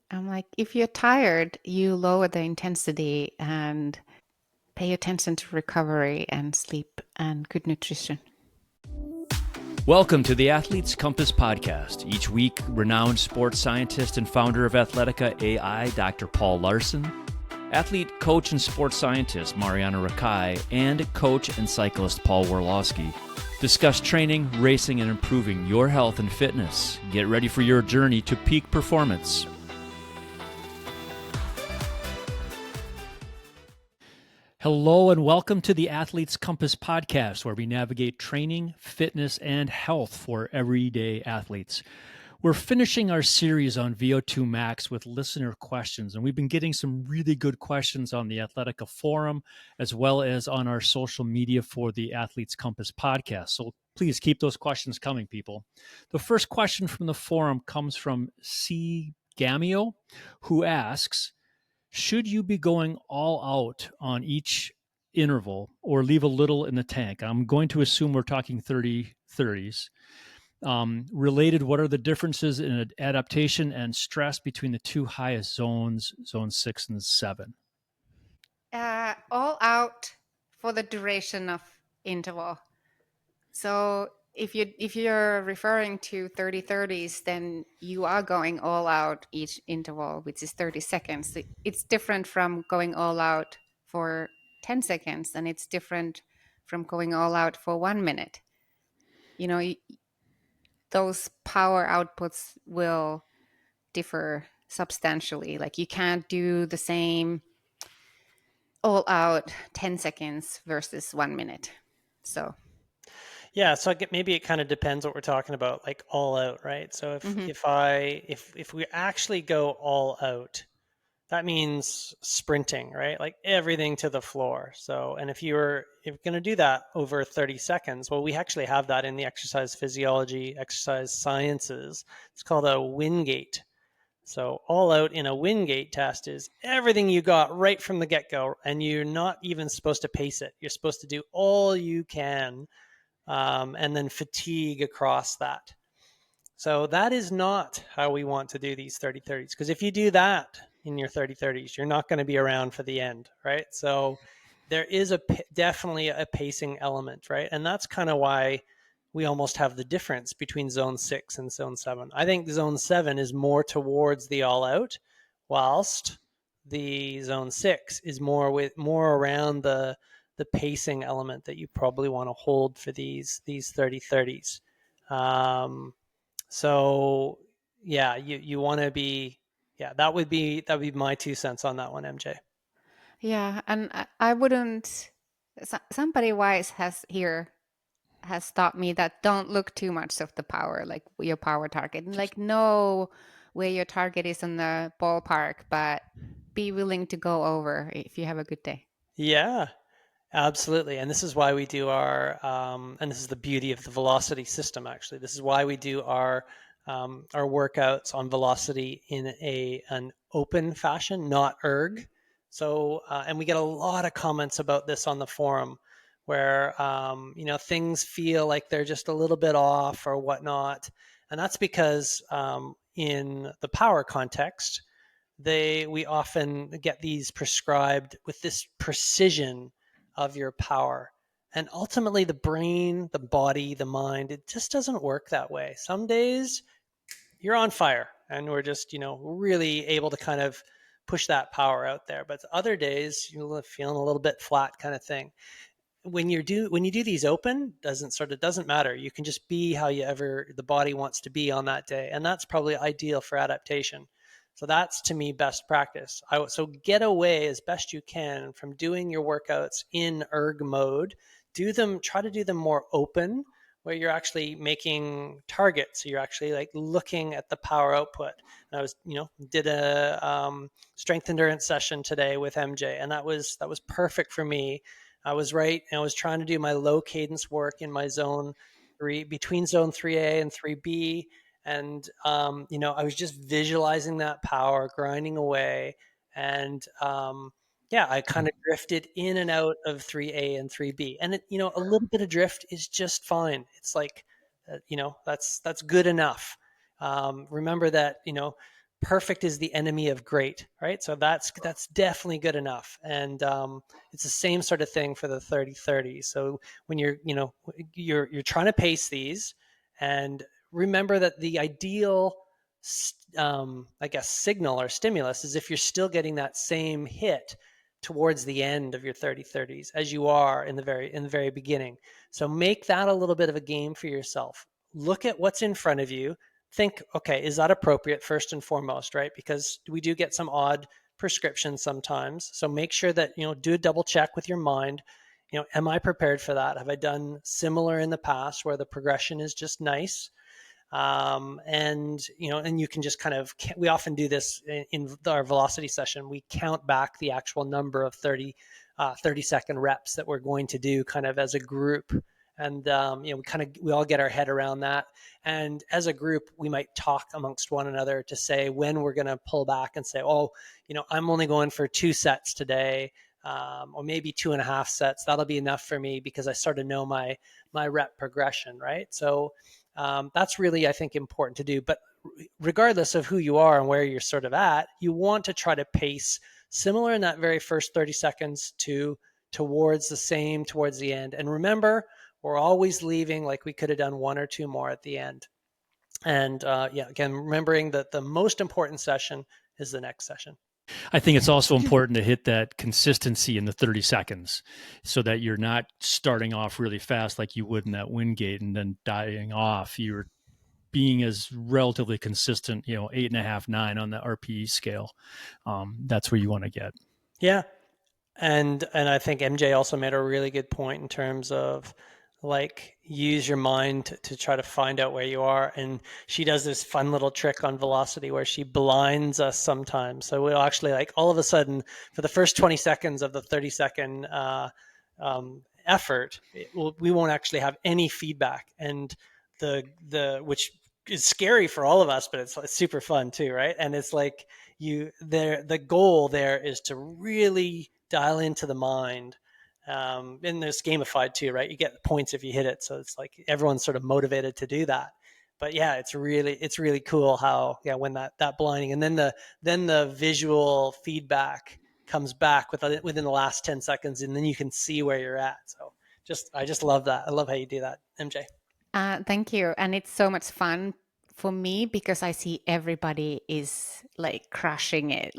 I'm like, if you're tired, you lower the intensity and pay attention to recovery and sleep and good nutrition. Welcome to the Athlete's Compass podcast. Each week, renowned sports scientist and founder of Athletica AI, Dr. Paul Laursen, athlete, coach, and sports scientist Marjaana Rakai, and coach and cyclist Paul Warloski discuss training, racing, and improving your health and fitness. Get ready for your journey to peak performance. Hello and welcome to the Athlete's Compass podcast, where we navigate training, fitness, and health for everyday athletes. We're finishing our series on VO2 max with listener questions, and we've been getting some really good questions on the Athletica forum, as well as on our social media for the Athlete's Compass podcast. So please keep those questions coming, people. The first question from the forum comes from C. Gamio, who asks, should you be going all out on each interval or leave a little in the tank? I'm going to assume we're talking 30-30s. Related, what are the differences in adaptation and stress between the two highest zones, zone 6 and 7? All out for the duration of interval. So if you're referring to 30-30s, then you are going all out each interval, which is 30 seconds. It's different from going all out for 10 seconds, and it's different from going all out for 1 minute. You know, those power outputs will differ substantially. Like you can't do the same all out 10 seconds versus 1 minute. So yeah, so maybe it kind of depends what we're talking about, like all out, right? So if we actually go all out, that means sprinting, right? Like everything to the floor. So, and if you're going to do that over 30 seconds, well, we actually have that in the exercise physiology, exercise sciences. It's called a Wingate. So all out in a Wingate test is everything you got right from the get-go, and you're not even supposed to pace it. You're supposed to do all you can, and then fatigue across that. So that is not how we want to do these 30-30s, because if you do that in your 30-30s, you're not going to be around for the end, right? So there is definitely a pacing element, right? And that's kind of why we almost have the difference between zone 6 and zone 7. I think zone 7 is more towards the all out, whilst the zone 6 is more around the pacing element that you probably want to hold for these 30-30s. So yeah, you want to be, yeah, that would be my 2 cents on that one, MJ. yeah, and I wouldn't. Somebody wise has taught me that don't look too much of the power, like your power target, and like know where your target is in the ballpark, but be willing to go over if you have a good day. Yeah, absolutely. And this is why we do and this is the beauty of the velocity system, actually. This is why we do our workouts on velocity in an open fashion, not erg. So, and we get a lot of comments about this on the forum where, things feel like they're just a little bit off or whatnot. And that's because in the power context, we often get these prescribed with this precision of your power. And ultimately the brain, the body, the mind, it just doesn't work that way. Some days you're on fire and we're just, really able to kind of push that power out there. But other days you're feeling a little bit flat kind of thing. When you do these open, doesn't matter. You can just be how the body wants to be on that day. And that's probably ideal for adaptation. So that's, to me, best practice. So get away as best you can from doing your workouts in erg mode. Try to do them more open, where you're actually making targets. So you're actually like looking at the power output. And I was, did a strength endurance session today with MJ, and that was perfect for me. I was right. I was trying to do my low cadence work in my zone 3, between zone 3A and 3B. And, I was just visualizing that power grinding away. And, I kind of drifted in and out of 3A and 3B. And, a little bit of drift is just fine. It's like, that's good enough. Remember that, perfect is the enemy of great, right? So that's definitely good enough. And it's the same sort of thing for the 30-30. So when you're trying to pace these, and remember that the ideal I guess signal or stimulus is if you're still getting that same hit towards the end of your 30-30s as you are in the very beginning. So make that a little bit of a game for yourself. Look at what's in front of you. Think, okay, is that appropriate first and foremost, right? Because we do get some odd prescriptions sometimes. So make sure that, do a double check with your mind. Am I prepared for that? Have I done similar in the past where the progression is just nice? And you can just we often do this in our velocity session. We count back the actual number of 30-second reps that we're going to do kind of as a group. And, we all get our head around that. And as a group, we might talk amongst one another to say when we're going to pull back and say, oh, I'm only going for 2 sets today. Or maybe 2.5 sets. That'll be enough for me because I sort of know my rep progression, right? So that's really, I think, important to do. But regardless of who you are and where you're sort of at, you want to try to pace similar in that very first 30 seconds towards the end. And remember, we're always leaving like we could have done 1 or 2 more at the end. And again, remembering that the most important session is the next session. I think it's also important to hit that consistency in the 30 seconds so that you're not starting off really fast like you would in that Wingate and then dying off. You're being as relatively consistent, 8.5, 9 on the RPE scale. That's where you want to get. Yeah. And I think MJ also made a really good point in terms of use your mind to try to find out where you are. And she does this fun little trick on velocity where she blinds us sometimes. So we'll actually all of a sudden for the first 20 seconds of the 30-second effort, we won't actually have any feedback. And which is scary for all of us, but it's super fun too, right? And it's the goal there is to really dial into the mind. And there's gamified too, right? You get points if you hit it. So it's everyone's sort of motivated to do that. But yeah, it's really cool how, when that blinding and then the visual feedback comes back within the last 10 seconds, and then you can see where you're at. So I just love that. I love how you do that, MJ. Thank you. And it's so much fun for me because I see everybody is crushing it.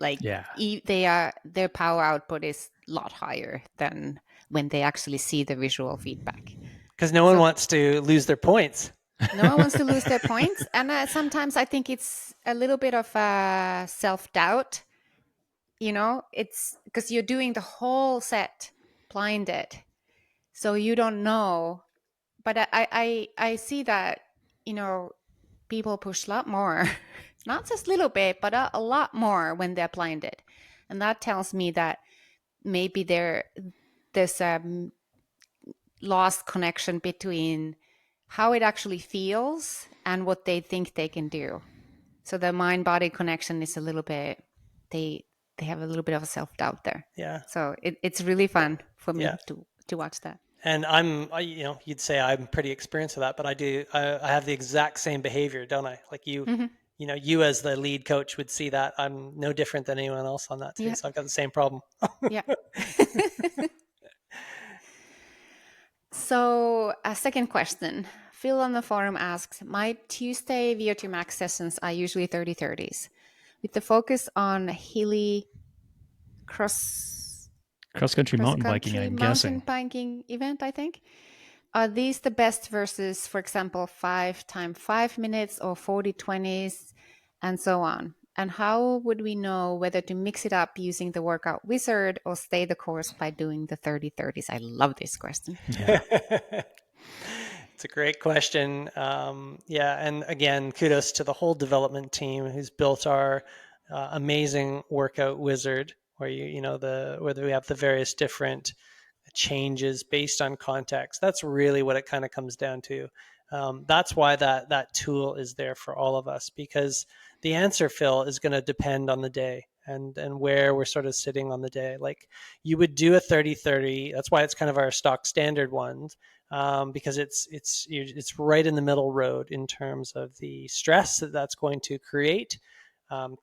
Their power output is a lot higher than when they actually see the visual feedback. Because no one wants to lose their points. No one wants to lose their points. And sometimes I think it's a little bit of self-doubt. It's because you're doing the whole set blinded. So you don't know. But I see that, people push a lot more, not just a little bit, but a lot more when they're blinded. And that tells me that maybe there's a lost connection between how it actually feels and what they think they can do. So the mind-body connection is a little bit, they have a little bit of a self-doubt there. Yeah. So it's really fun for me to watch that. And you'd say I'm pretty experienced with that, but I have the exact same behavior, don't I? You as the lead coach would see that. I'm no different than anyone else on that too. Yeah. So I've got the same problem. Yeah. So a second question. Phil on the forum asks, my Tuesday VO2 max sessions are usually 30-30s with the focus on hilly cross-country mountain biking, I'm guessing. Mountain biking event, I think. Are these the best versus, for example, 5 times 5 minutes or 40-20s and so on? And how would we know whether to mix it up using the workout wizard or stay the course by doing the 30-30s? I love this question. Yeah. It's a great question. And again, kudos to the whole development team who's built our amazing workout wizard, where whether we have the various different changes based on context. That's really what it kind of comes down to. That's why that tool is there for all of us, because the answer, Phil, is going to depend on the day and where we're sort of sitting on the day. Like you would do a 30-30. That's why it's kind of our stock standard ones, because it's right in the middle road in terms of the stress that's going to create,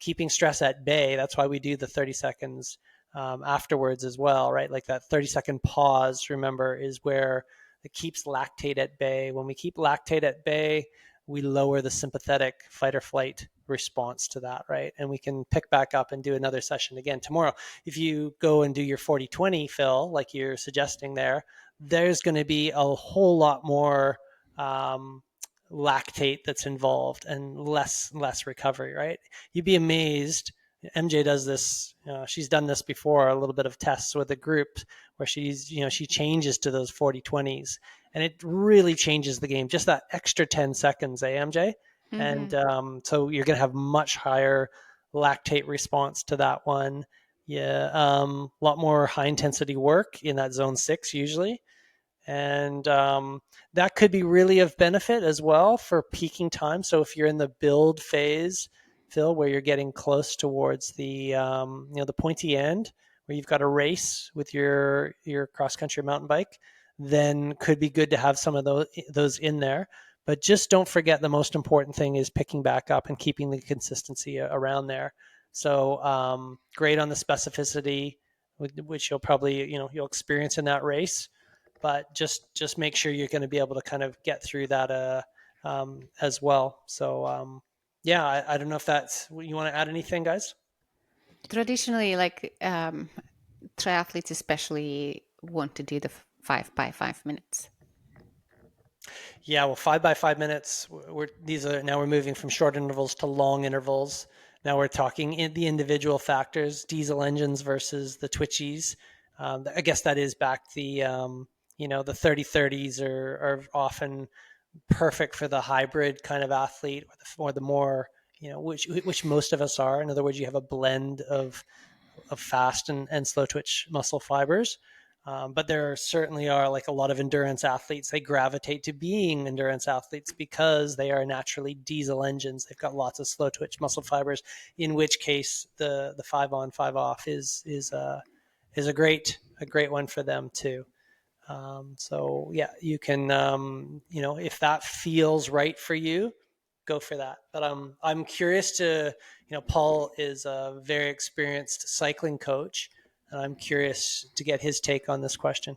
keeping stress at bay. That's why we do the 30 seconds afterwards as well, right? Like that 30-second pause, remember, is where it keeps lactate at bay. When we keep lactate at bay, we lower the sympathetic fight or flight response to that, right? And we can pick back up and do another session again tomorrow. If you go and do your 40-20, Phil, like you're suggesting there, there's going to be a whole lot more lactate that's involved and less recovery, right? You'd be amazed. MJ does this. She's done this before, a little bit of tests with a group where she changes to those 40-20s, and it really changes the game. Just that extra 10 seconds, MJ? Mm-hmm. And so you're going to have much higher lactate response to that one. Yeah, a lot more high intensity work in that zone 6 usually. And that could be really of benefit as well for peaking time. So if you're in the build phase, Phil, where you're getting close towards the the pointy end, where you've got a race with your cross country mountain bike, then could be good to have some of those in there. But just don't forget, the most important thing is picking back up and keeping the consistency around there. So great on the specificity, which you'll probably you'll experience in that race, but just make sure you're going to be able to kind of get through that as well. So yeah, I don't know if that's you want to add anything, guys. Traditionally, like triathletes especially want to do the 5 by 5 minutes. Yeah, well, 5 by 5 minutes. We're moving from short intervals to long intervals. Now we're talking in the individual factors, diesel engines versus the twitchies. I guess that is back the the 30-30s are often perfect for the hybrid kind of athlete, or the more which most of us are. In other words, you have a blend of fast and slow twitch muscle fibers. But there certainly are, like, a lot of endurance athletes. They gravitate to being endurance athletes because they are naturally diesel engines. They've got lots of slow twitch muscle fibers. In which case, the 5 on 5 off is a great one for them too. So yeah, you can if that feels right for you, go for that. But I'm curious to Paul is a very experienced cycling coach, and I'm curious to get his take on this question.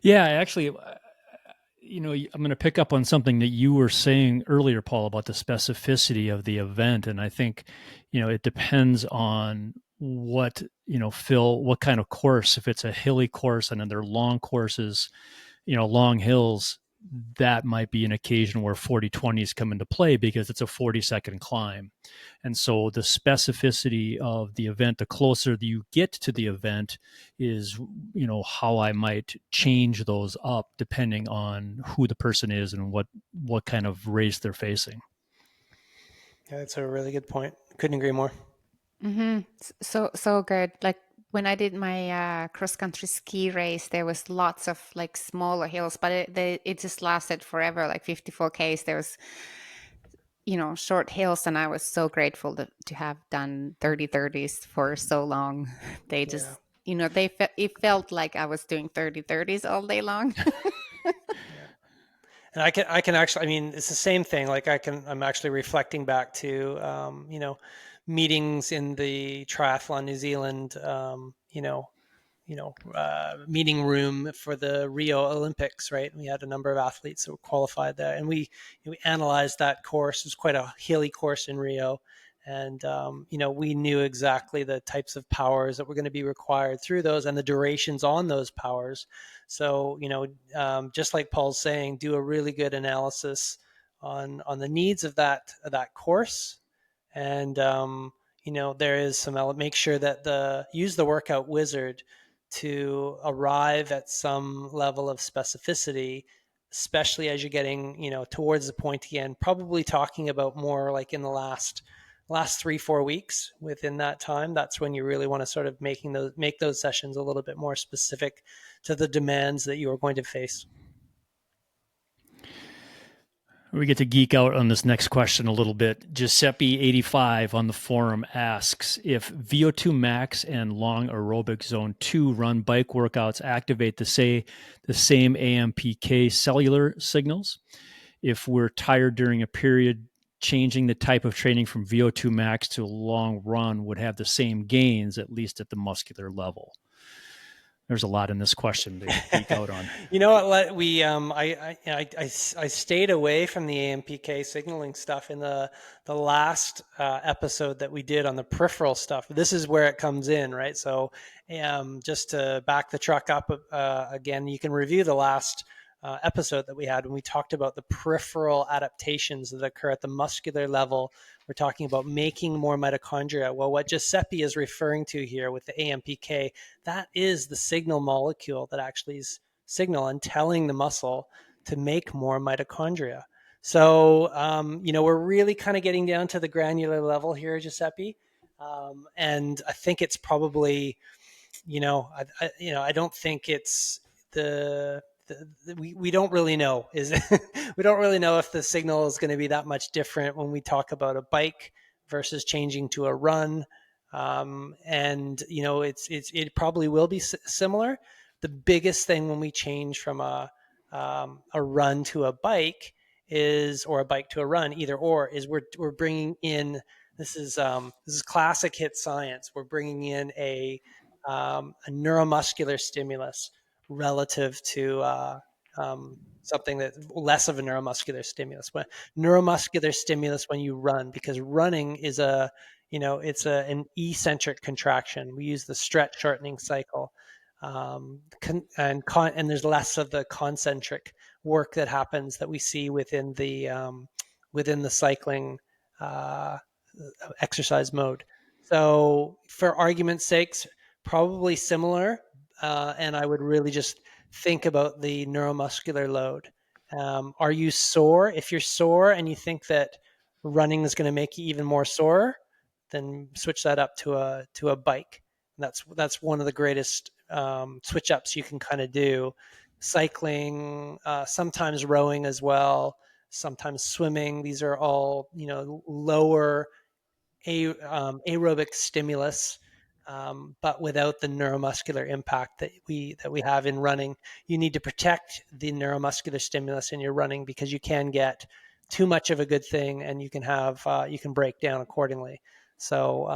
Yeah, actually, I'm going to pick up on something that you were saying earlier, Paul, about the specificity of the event. And I think, it depends on what, Phil, what kind of course. If it's a hilly course and then they're long courses, long hills, that might be an occasion where 40-20s come into play because it's a 40-second climb. And so the specificity of the event, the closer you get to the event, is, how I might change those up depending on who the person is and what kind of race they're facing. Yeah, that's a really good point. Couldn't agree more. Mm-hmm. So good. Like when I did my cross country ski race, there was lots of like smaller hills, but it just lasted forever. Like 54Ks, there was short hills, and I was so grateful to have done 30-30s for so long. They just it felt like I was doing 30-30s all day long. Yeah. And I can actually, I mean, it's the same thing. Like I'm actually reflecting back to, meetings in the triathlon New Zealand, meeting room for the Rio Olympics, right? We had a number of athletes that were qualified there, and we analyzed that course. It was quite a hilly course in Rio, and we knew exactly the types of powers that were going to be required through those and the durations on those powers. So just like Paul's saying, do a really good analysis on the needs of that course, and there is some make sure that use the workout wizard to arrive at some level of specificity, especially as you're getting towards the pointy end. Probably talking about more like in the last 3-4 weeks. Within that time, that's when you really want to sort of make those sessions a little bit more specific to the demands that you are going to face. We get to geek out on this next question a little bit. Giuseppe85 on the forum asks, if VO2 max and long aerobic zone 2 run bike workouts activate the same AMPK cellular signals. If we're tired during a period changing the type of training from VO2 max to a long run would have the same gains, at least at the muscular level? There's a lot in this question to geek out on. You know what? I stayed away from the AMPK signaling stuff in the last episode that we did on the peripheral stuff. This is where it comes in, right? So, just to back the truck up again, you can review the last episode that we had when we talked about the peripheral adaptations that occur at the muscular level. We're talking about making more mitochondria. Well, what Giuseppe is referring to here with the AMPK, that is the signal molecule that actually is signal and telling the muscle to make more mitochondria. So, we're really kind of getting down to the granular level here, Giuseppe. And I think it's probably, I don't think it's we don't really know we don't really know if the signal is going to be that much different when we talk about a bike versus changing to a run. And it probably will be similar. The biggest thing when we change from a run to a bike or a bike to a run, either or, is we're bringing in, this is classic hit science. We're bringing in a neuromuscular stimulus relative to something that less of a neuromuscular stimulus. But neuromuscular stimulus when you run, because running is it's an eccentric contraction. We use the stretch shortening cycle, and there's less of the concentric work that happens that we see within the cycling exercise mode. So, for argument's sakes, probably similar, and I would really just think about the neuromuscular load. Are you sore? If you're sore and you think that running is going to make you even more sore, then switch that up to a bike. That's one of the greatest switch ups you can kind of do. Cycling, sometimes rowing as well, sometimes swimming. These are all lower aerobic stimulus, but without the neuromuscular impact that we have in running. You need to protect the neuromuscular stimulus in your running, because you can get too much of a good thing, and you can break down accordingly. So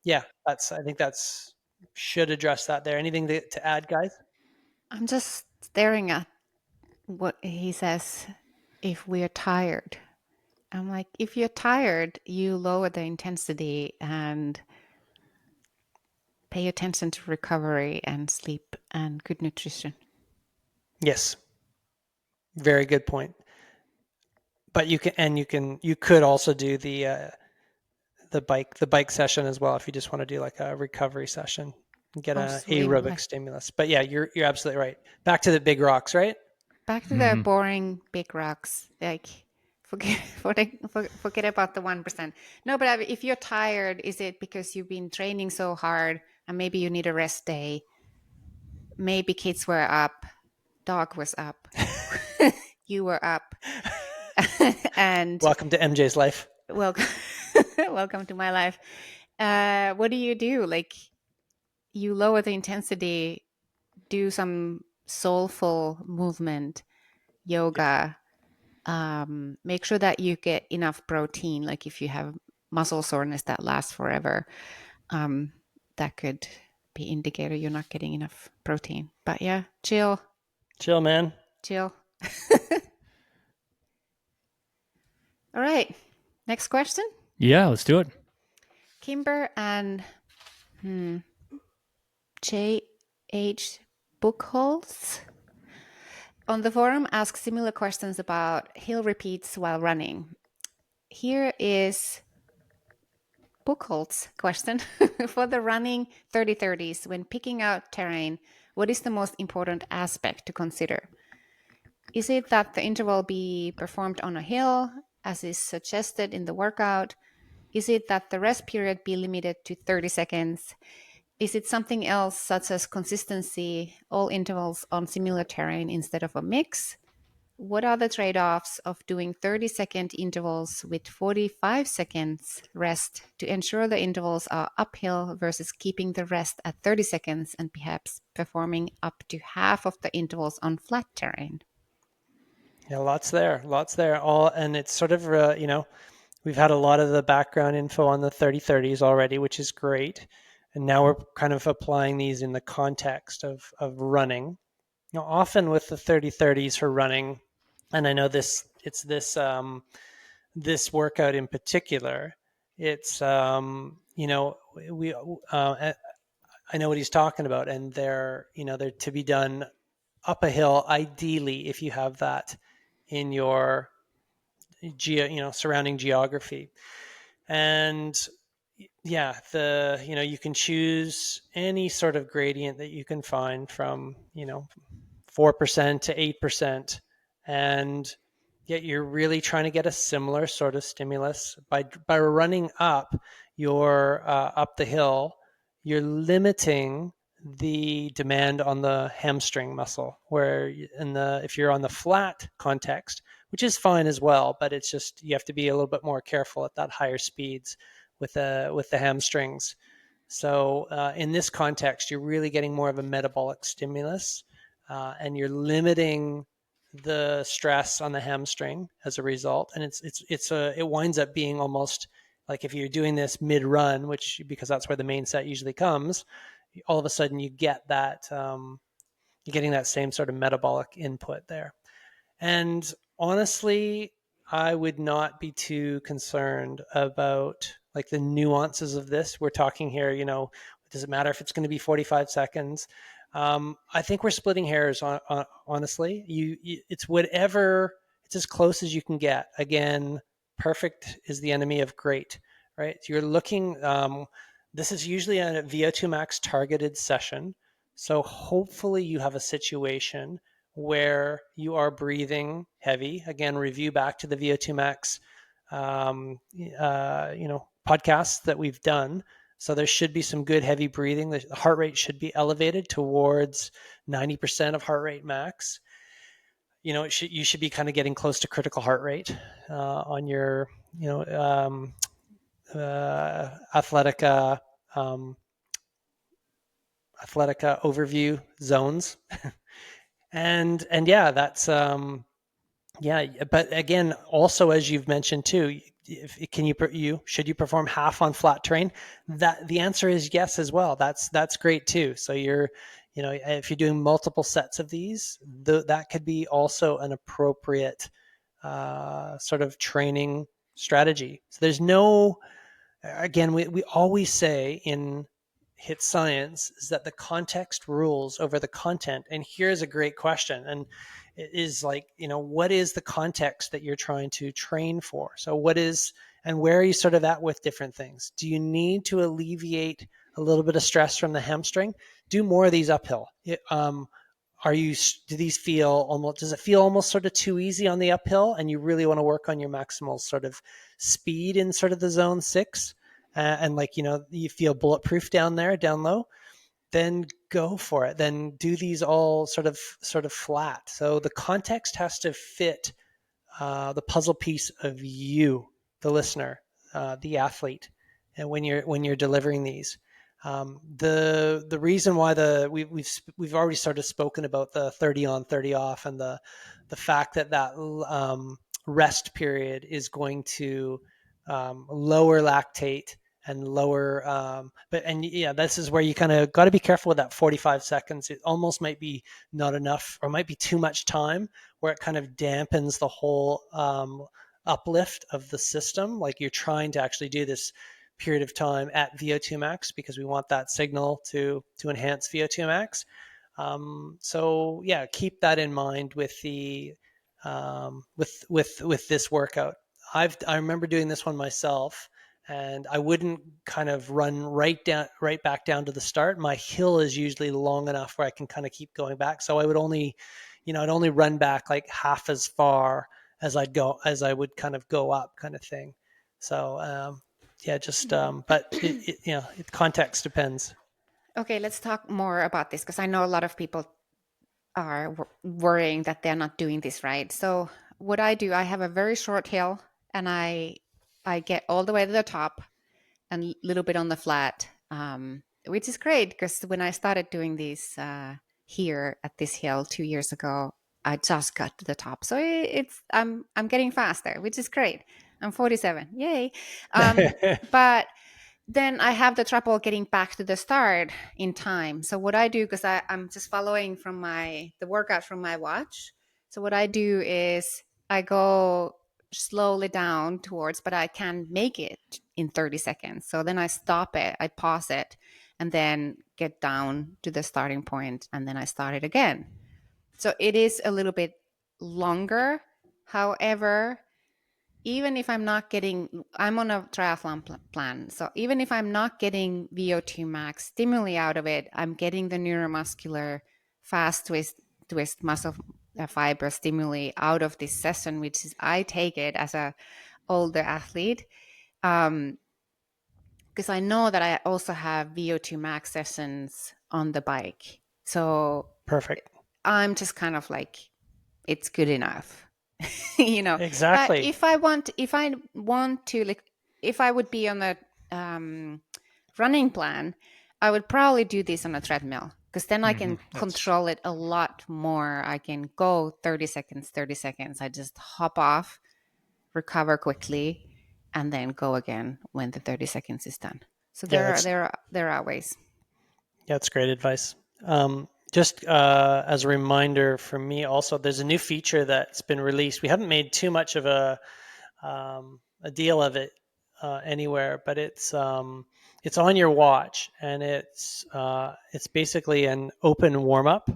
I think that's should address that there. Anything to add, guys? I'm just staring at what he says. If we're tired, I'm like, if you're tired, you lower the intensity and pay attention to recovery and sleep and good nutrition. Yes, very good point. But you could also do the bike session as well if you just want to do like a recovery session and get an aerobic stimulus. But yeah, you're absolutely right. Back to the big rocks, right? Back to the boring big rocks. Like, forget about the 1%. No, but if you're tired, is it because you've been training so hard and maybe you need a rest day? Maybe kids were up, dog was up, you were up. And welcome to MJ's life. Welcome to my life. What do you do? Like, you lower the intensity, do some soulful movement, yoga. Make sure that you get enough protein. Like, if you have muscle soreness that lasts forever, that could be indicator you're not getting enough protein. But yeah, chill, man, chill. All right, next question. Yeah, let's do it. Kimber and J.H. Buchholz on the forum ask similar questions about hill repeats while running. Here is Buchholz's question. For the running 30-30s, when picking out terrain, what is the most important aspect to consider? Is it that the interval be performed on a hill, as is suggested in the workout? Is it that the rest period be limited to 30 seconds? Is it something else, such as consistency, all intervals on similar terrain instead of a mix? What are the trade-offs of doing 30-second intervals with 45 seconds rest to ensure the intervals are uphill versus keeping the rest at 30 seconds and perhaps performing up to half of the intervals on flat terrain? Yeah, lots there. All, and it's sort of we've had a lot of the background info on the 30-30s already, which is great. And now we're kind of applying these in the context of running. Now, often with the 30-30s for running, and I know this workout in particular, it's we I know what he's talking about, and they're to be done up a hill, ideally if you have that in your surrounding geography. And yeah, you can choose any sort of gradient that you can find from 4% to 8%, and yet you're really trying to get a similar sort of stimulus by running up the hill. You're limiting the demand on the hamstring muscle, where if you're on the flat context, which is fine as well, but it's just you have to be a little bit more careful at that higher speeds with the hamstrings. So in this context, you're really getting more of a metabolic stimulus, and you're limiting the stress on the hamstring as a result. And it winds up being almost like if you're doing this mid-run, which because that's where the main set usually comes, all of a sudden you get that you're getting that same sort of metabolic input there. And honestly, I would not be too concerned about like the nuances of this. We're talking here, does it matter if it's going to be 45 seconds? I think we're splitting hairs honestly. It's whatever, it's as close as you can get. Again, perfect is the enemy of great, right? You're looking, this is usually a VO2 max targeted session. So hopefully you have a situation where you are breathing heavy. Again, review back to the VO2 max, podcasts that we've done. So there should be some good heavy breathing. The heart rate should be elevated towards 90% of heart rate max. You should be kind of getting close to critical heart rate on your, Athletica overview zones. and yeah, that's yeah, but again, also as you've mentioned too, should you perform half on flat terrain? That the answer is yes as well. That's great too. So if you're doing multiple sets of these, that could be also an appropriate sort of training strategy. So there's no, again, we always say in HIT science is that the context rules over the content. And here's a great question. And it is like, what is the context that you're trying to train for? So and where are you sort of at with different things? Do you need to alleviate a little bit of stress from the hamstring? Do more of these uphill. Do these does it feel almost sort of too easy on the uphill and you really want to work on your maximal sort of speed in sort of the zone 6? And you feel bulletproof down low, then go for it. Then do these all sort of flat. So the context has to fit the puzzle piece of you, the listener, the athlete, and when you're delivering these. The reason why we've already sort of spoken about the 30 on 30 off, and the fact that rest period is going to lower lactate and lower this is where you kind of got to be careful with that 45 seconds. It almost might be not enough, or might be too much time, where it kind of dampens the whole uplift of the system. Like you're trying to actually do this period of time at VO2 max because we want that signal to enhance VO2 max. So yeah, keep that in mind with the with this workout. I remember doing this one myself, and I wouldn't kind of run right back down to the start. My hill is usually long enough where I can kind of keep going back. So I would only, I'd only run back like half as far as I would kind of go up, kind of thing. So yeah, just but context depends. Okay, let's talk more about this because I know a lot of people are worrying that they're not doing this right. So what I do, I have a very short hill, and I get all the way to the top and a little bit on the flat, which is great because when I started doing these here at this hill 2 years ago, I just got to the top. So I'm getting faster, which is great. I'm 47. Yay. But then I have the trouble getting back to the start in time. So what I do, because I'm just following from the workout from my watch. So what I do is I go slowly down towards, but I can make it in 30 seconds. So then I stop it, I pause it, and then get down to the starting point, and then I start it again. So it is a little bit longer. However, even if I'm on a triathlon plan. So even if I'm not getting VO2 max stimuli out of it, I'm getting the neuromuscular fast twist muscle fiber stimuli out of this session, which is, I take it as a older athlete. Because I know that I also have VO2 max sessions on the bike. So Perfect. I'm just kind of like, it's good enough. But Exactly. if I want to, like, if I would be on a running plan, I would probably do this on a treadmill, because then I can control it a lot more. I can go 30 seconds. I just hop off, recover quickly, and then go again when the 30 seconds is done. So there are ways. Yeah, that's great advice. Just as a reminder for me, also, there's a new feature that's been released. We haven't made too much of a deal of it anywhere, but it's on your watch, and it's basically an open warm up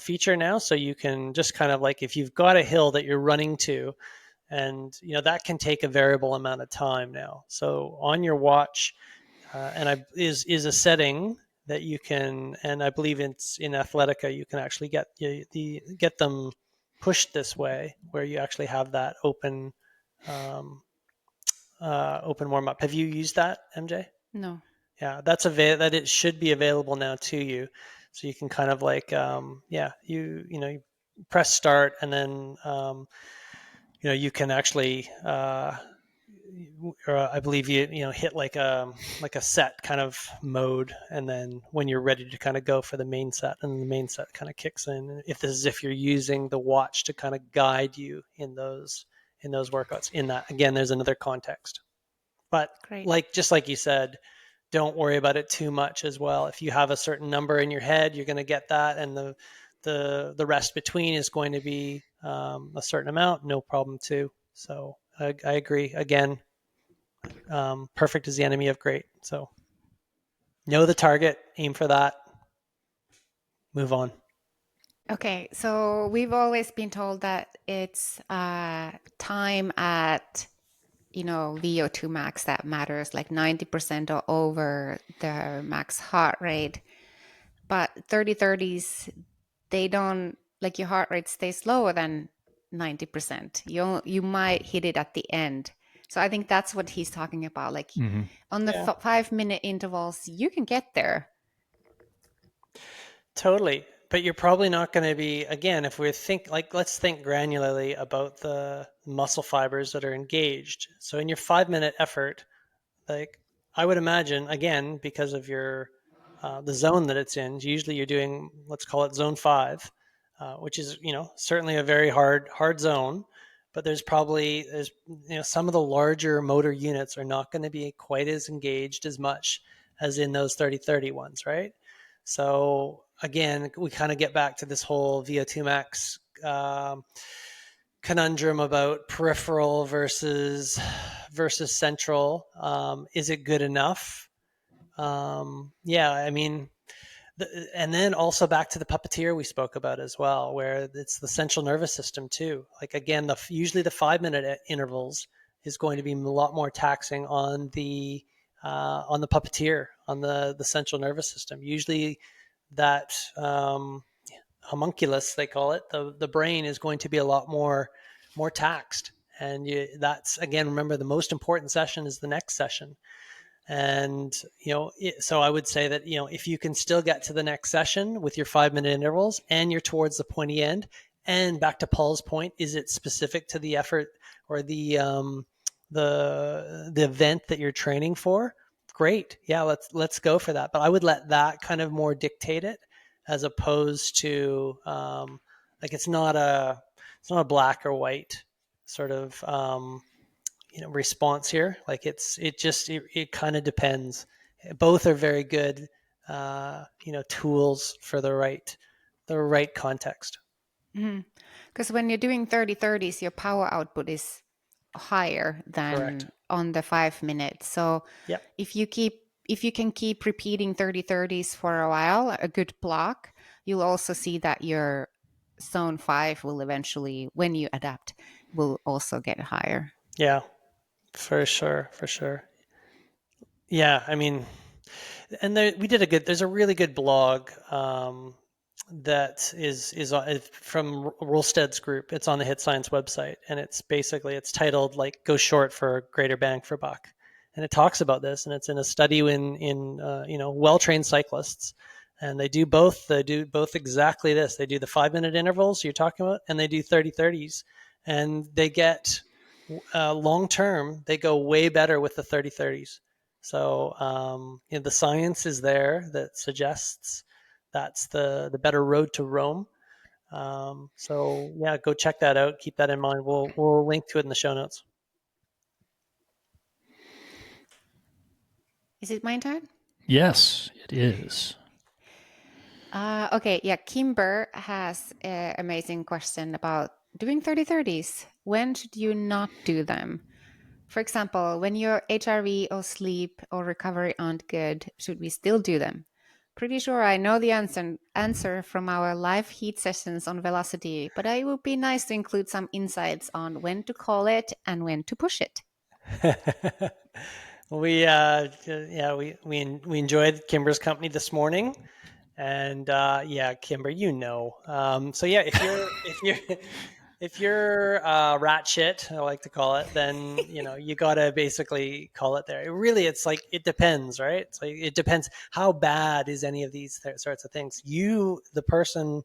feature now. So you can just kind of, like, if you've got a hill that you're running to, and that can take a variable amount of time now. So on your watch, is a setting that you can, and I believe it's in Athletica, you can actually get them pushed this way, where you actually have that open open warm up. Have you used that, MJ? No. Yeah, that it should be available now to you, so you can kind of like you press start, and then you can actually or I believe you hit like a set kind of mode, and then when you're ready to kind of go for the main set, and the main set kind of kicks in. If you're using the watch to kind of guide you in those workouts. In that, again, there's another context. But Great. just like you said, don't worry about it too much as well. If you have a certain number in your head, you're going to get that, and the rest between is going to be a certain amount. No problem too. So I agree. Again, perfect is the enemy of great. So know the target, aim for that, move on. Okay, so we've always been told that it's time at VO2 max that matters, like 90% or over the max heart rate. But 30-30s, they don't, like, your heart rate stays lower than 90%. You might hit it at the end. So I think that's what he's talking about. Like on the 5-minute intervals, you can get there. Totally. But you're probably not going to be, again, if let's think granularly about the muscle fibers that are engaged. So in your 5-minute effort, like, I would imagine, again, because of your the zone that it's in, usually you're doing, let's call it zone 5, which is certainly a very hard zone. But there's some of the larger motor units are not going to be quite as engaged as much as in those 30-30 ones, right? So again, we kind of get back to this whole VO2 max conundrum about peripheral versus central. Is it good enough? I mean, and then also back to the puppeteer we spoke about as well, where it's the central nervous system too. Like, again, usually the 5-minute intervals is going to be a lot more taxing on the puppeteer, on the central nervous system. Usually that homunculus, they call it, the brain is going to be a lot more taxed. And that's, again, remember, the most important session is the next session. And so I would say that if you can still get to the next session with your 5-minute intervals, and you're towards the pointy end, and back to Paul's point, is it specific to the effort or the event that you're training for? Great, yeah, let's go for that. But I would let that kind of more dictate it, as opposed to like, it's not a black or white sort of response here. Like it kind of depends. Both are very good, tools for the right context. Because when you're doing 30-30s, your power output is higher Correct. than on the 5 minutes. So Yeah. if you can keep repeating 30-30s for a while, a good block, you'll also see that your zone 5 will eventually, when you adapt, will also get higher. Yeah. For sure. For sure. Yeah. I mean, and there's a really good blog that is from Rolsted's group. It's on the Hit Science website, and it's titled like "Go Short for Greater Bang for Buck," and it talks about this, and it's in a study in well trained cyclists, and they do both. They do both exactly this. They do the 5 minute intervals you're talking about, and they do 30-30s, and they get long term. They go way better with the 30-30s. So the science is there that suggests that's the better road to Rome. So yeah, go check that out. Keep that in mind. We'll link to it in the show notes. Is it my turn? Yes, it is. Okay, yeah. Kimber has an amazing question about doing 30-30s. When should you not do them? For example, when your HRV or sleep or recovery aren't good, should we still do them? Pretty sure I know the answer from our live heat sessions on velocity, but it would be nice to include some insights on when to call it and when to push it. we we enjoyed Kimber's company this morning, and Kimber, so yeah, if you're rat shit, I like to call it, then you gotta basically call it there. It's like it depends, right? It's like it depends how bad is any of these sorts of things. You, the person,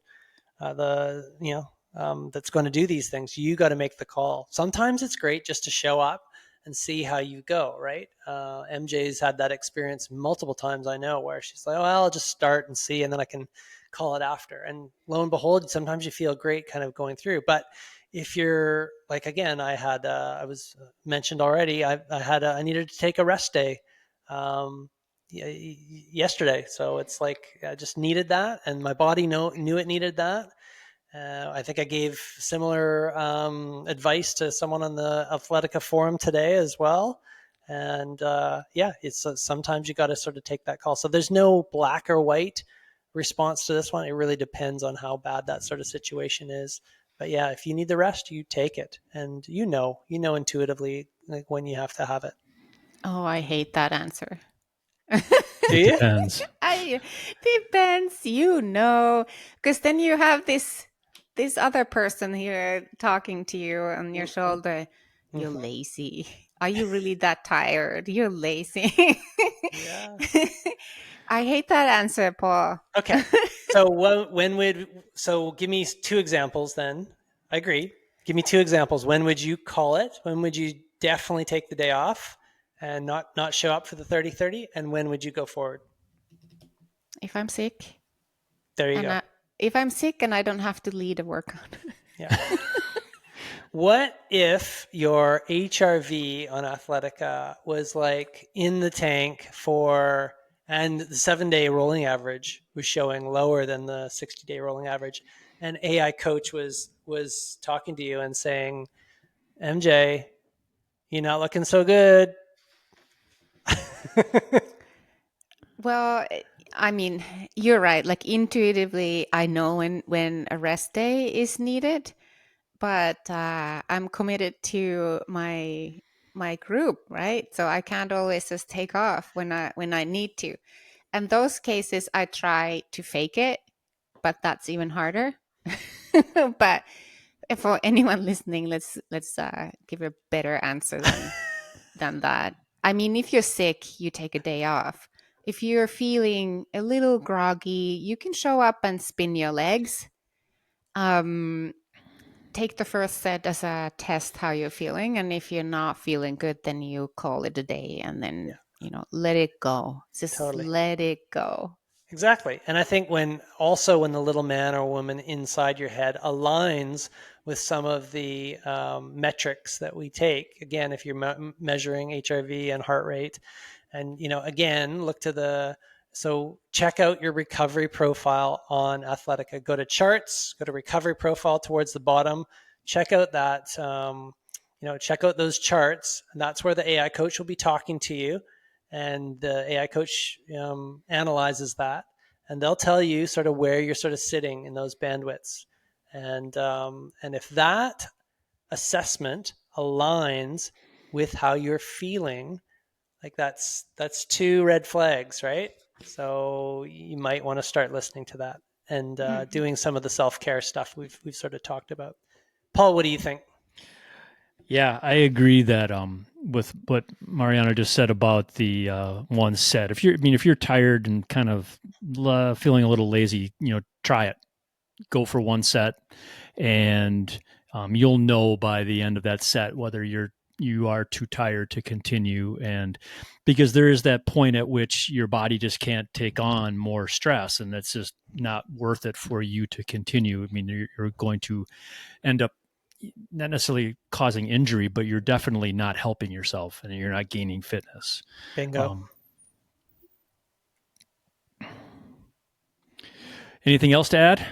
that's going to do these things, you got to make the call. Sometimes it's great just to show up and see how you go, right? MJ's had that experience multiple times, I know, where she's like, well, I'll just start and see, and then I can call it after. And lo and behold, sometimes you feel great kind of going through. But if you're like, again, I was mentioned already, I needed to take a rest day yesterday. So it's like I just needed that, and my body knew it needed that. I think I gave similar advice to someone on the Athletica forum today as well. And it's sometimes you got to sort of take that call. So there's no black or white response to this one. It really depends on how bad that sort of situation is. But yeah, if you need the rest, you take it, and you know intuitively like when you have to have it. Oh, I hate that answer. Do you? Depends. Depends, because then you have this other person here talking to you on your shoulder. You're lazy. Are you really that tired? You're lazy. Yeah. I hate that answer, Paul. Okay. So give me two examples then. I agree. Give me two examples. When would you call it? When would you definitely take the day off and not show up for the 30-30? And when would you go forward? If I'm sick. There you go. If I'm sick and I don't have to lead a workout. Yeah. What if your HRV on Athletica was like in the tank and the 7-day rolling average was showing lower than the 60-day rolling average, and AI coach was talking to you and saying, MJ, you're not looking so good. Well, I mean, you're right. Like intuitively, I know when a rest day is needed, but I'm committed to my group, right? So I can't always just take off when I need to. And those cases, I try to fake it, but that's even harder. But for anyone listening, let's give a better answer than that. I mean, if you're sick, you take a day off. If you're feeling a little groggy, you can show up and spin your legs. Take the first set as a test how you're feeling, and if you're not feeling good, then you call it a day, and then let it go. Just Totally. let it go. Exactly. And I think when the little man or woman inside your head aligns with some of the metrics that we take, again, if you're measuring HRV and heart rate, and, again, so check out your recovery profile on Athletica. Go to charts, go to recovery profile towards the bottom, check out that, check out those charts. And that's where the AI coach will be talking to you. And the AI coach analyzes that, and they'll tell you sort of where you're sort of sitting in those bandwidths. And if that assessment aligns with how you're feeling, like that's 2 red flags, right? So you might want to start listening to that and doing some of the self-care stuff we've sort of talked about. Paul, what do you think? Yeah, I agree that with what Marjaana just said about the one set. If you're tired and kind of feeling a little lazy, try it. Go for one set, and you'll know by the end of that set whether you are too tired to continue, and because there is that point at which your body just can't take on more stress, and that's just not worth it for you to continue. I mean, you're going to end up not necessarily causing injury, but you're definitely not helping yourself, and you're not gaining fitness. Bingo. Anything else to add?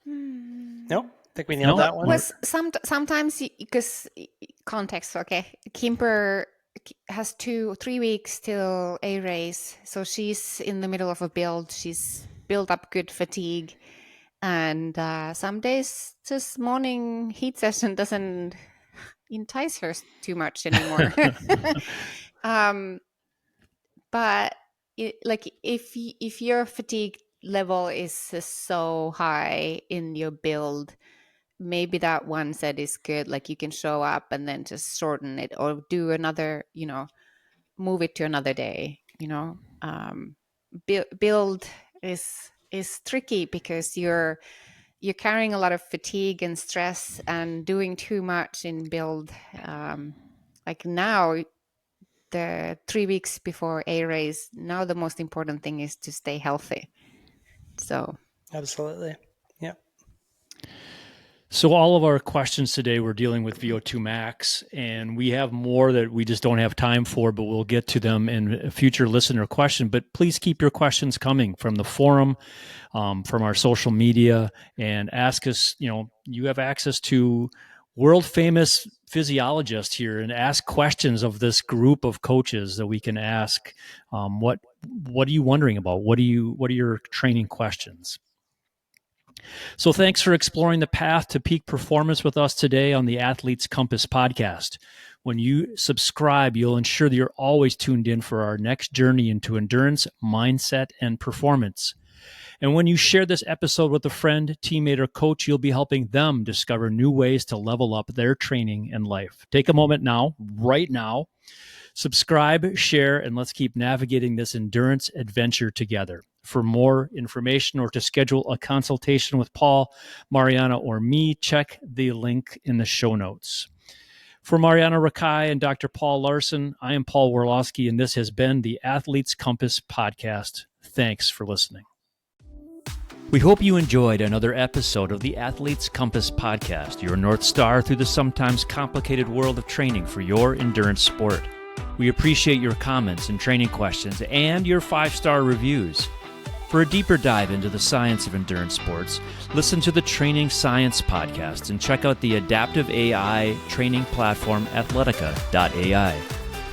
Nope. I think we nailed that one. Was sometimes, because context, okay, Kimber has 2-3 weeks till a race, so she's in the middle of a build. She's built up good fatigue, and some days just morning heat session doesn't entice her too much anymore. But if your fatigue level is so high in your build, maybe that one set is good. Like you can show up and then just shorten it, or do another, move it to another day. Build is tricky because you're carrying a lot of fatigue and stress, and doing too much in build. Like now, the 3 weeks before a race, now the most important thing is to stay healthy. So absolutely. Yeah. So all of our questions today, we're dealing with VO2 max, and we have more that we just don't have time for, but we'll get to them in a future listener question. But please keep your questions coming from the forum, from our social media, and ask us. You have access to world famous physiologists here, and ask questions of this group of coaches that we can ask. What are you wondering about? What are your training questions? So thanks for exploring the path to peak performance with us today on the Athletes Compass podcast. When you subscribe, you'll ensure that you're always tuned in for our next journey into endurance, mindset, and performance. And when you share this episode with a friend, teammate, or coach, you'll be helping them discover new ways to level up their training and life. Take a moment now, right now, subscribe, share, and let's keep navigating this endurance adventure together. For more information or to schedule a consultation with Paul, Marjaana, or me, check the link in the show notes. For Marjaana Rakai and Dr. Paul Laursen, I am Paul Warloski, and this has been the Athletes Compass podcast. Thanks for listening. We hope you enjoyed another episode of the Athletes Compass podcast, your North Star through the sometimes complicated world of training for your endurance sport. We appreciate your comments and training questions and your 5-star reviews. For a deeper dive into the science of endurance sports, listen to the Training Science podcast and check out the adaptive AI training platform Athletica.ai.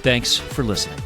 Thanks for listening.